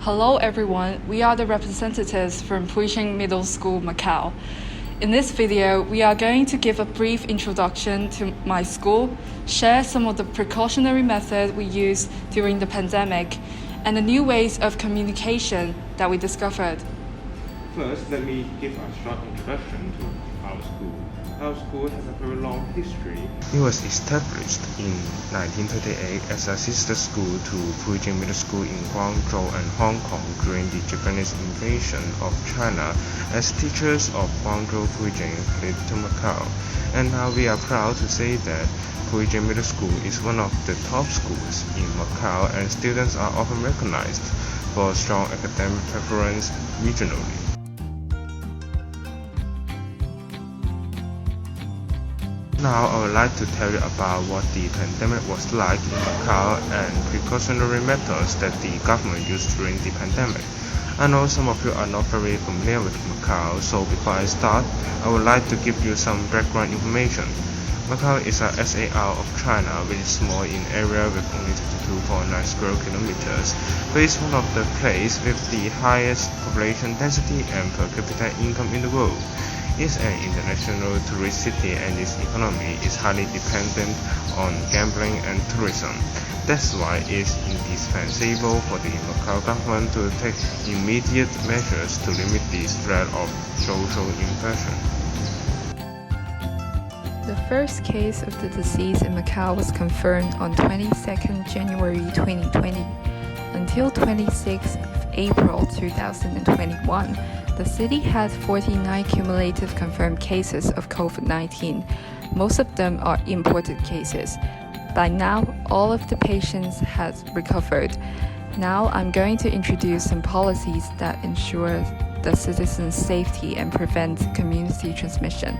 Hello everyone, we are the representatives from Puishing Middle School, Macau. In this video, we are going to give a brief introduction to my school, share some of the precautionary methods we used during the pandemic, and the new ways of communication that we discovered. First, let me give a short introduction to our school. Our school has a very long history. It was established in 1938 as a sister school to Puijing Middle School in Guangzhou and Hong Kong during the Japanese invasion of China as teachers of Guangzhou Puijing fled to Macau. And now we are proud to say that Puijing Middle School is one of the top schools in Macau, and students are often recognized for strong academic performance regionally. Now I would like to tell you about what the pandemic was like in Macau and precautionary methods that the government used during the pandemic. I know some of you are not very familiar with Macau, so before I start, I would like to give you some background information. Macau is a SAR of China, which is small in area with only 32.9 square kilometers, but it's one of the places with the highest population density and per capita income in the world. It's an international tourist city, and its economy is highly dependent on gambling and tourism. That's why it's indispensable for the Macau government to take immediate measures to limit the spread of social infection. The first case of the disease in Macau was confirmed on 22nd January 2020. Until 26th April 2021, the city had 49 cumulative confirmed cases of COVID-19. Most of them are imported cases. By now, all of the patients have recovered. Now I'm going to introduce some policies that ensure the citizens' safety and prevent community transmission.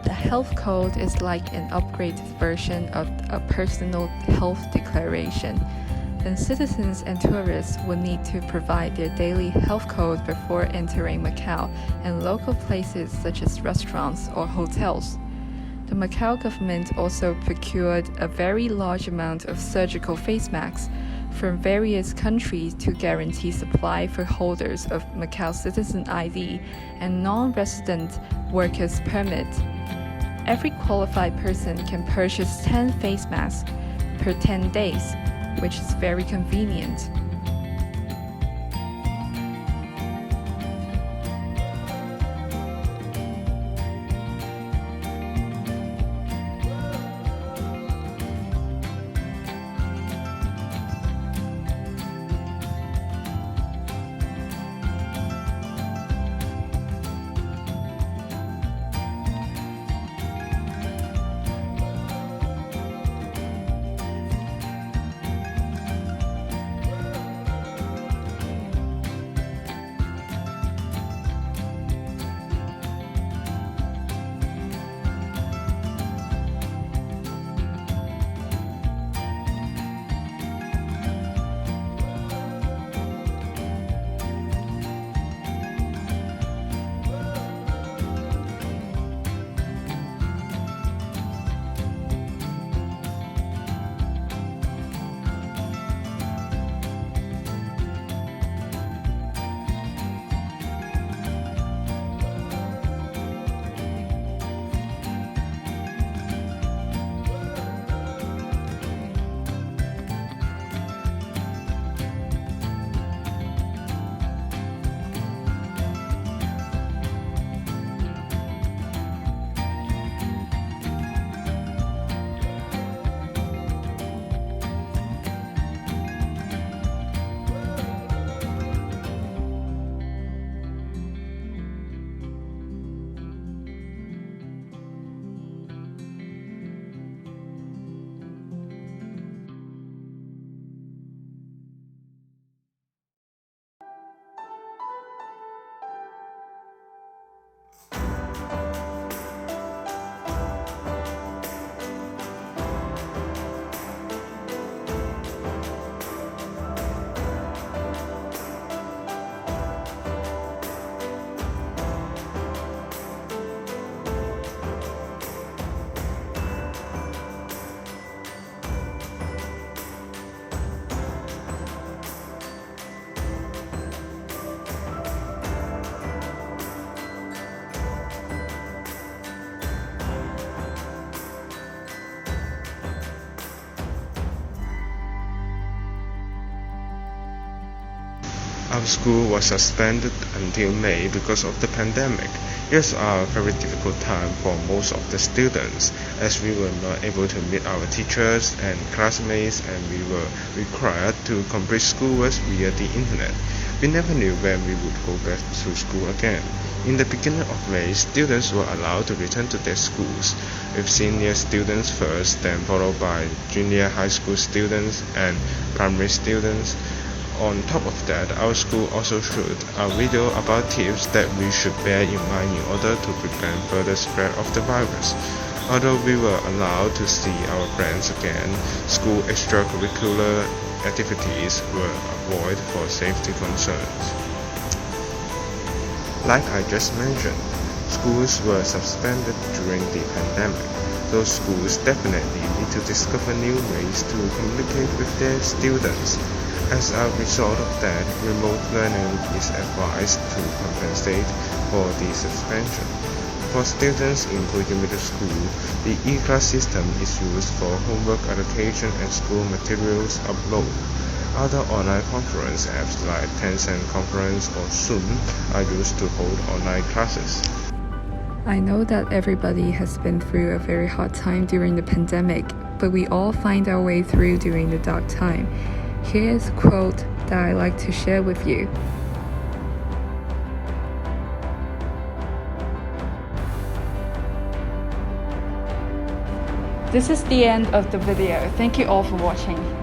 The health code is like an upgraded version of a personal health declaration. Then citizens and tourists will need to provide their daily health code before entering Macau and local places such as restaurants or hotels. The Macau government also procured a very large amount of surgical face masks from various countries to guarantee supply for holders of Macau citizen ID and non-resident workers permit. Every qualified person can purchase 10 face masks per 10 days, which is very convenient. Our school was suspended until May because of the pandemic. It was a very difficult time for most of the students, as we were not able to meet our teachers and classmates, and we were required to complete schoolwork via the internet. We never knew when we would go back to school again. In the beginning of May, students were allowed to return to their schools, with senior students first, then followed by junior high school students and primary students. On top of that, our school also showed a video about tips that we should bear in mind in order to prevent further spread of the virus. Although we were allowed to see our friends again, school extracurricular activities were avoided for safety concerns. Like I just mentioned, schools were suspended during the pandemic. Those schools definitely need to discover new ways to communicate with their students. As a result of that, remote learning is advised to compensate for the suspension. For students in Korea Middle School, the e-class system is used for homework allocation and school materials upload. Other online conference apps like Tencent Conference or Zoom are used to hold online classes. I know that everybody has been through a very hard time during the pandemic, but we all find our way through during the dark time. Here's a quote that I like to share with you. This is the end of the video. Thank you all for watching.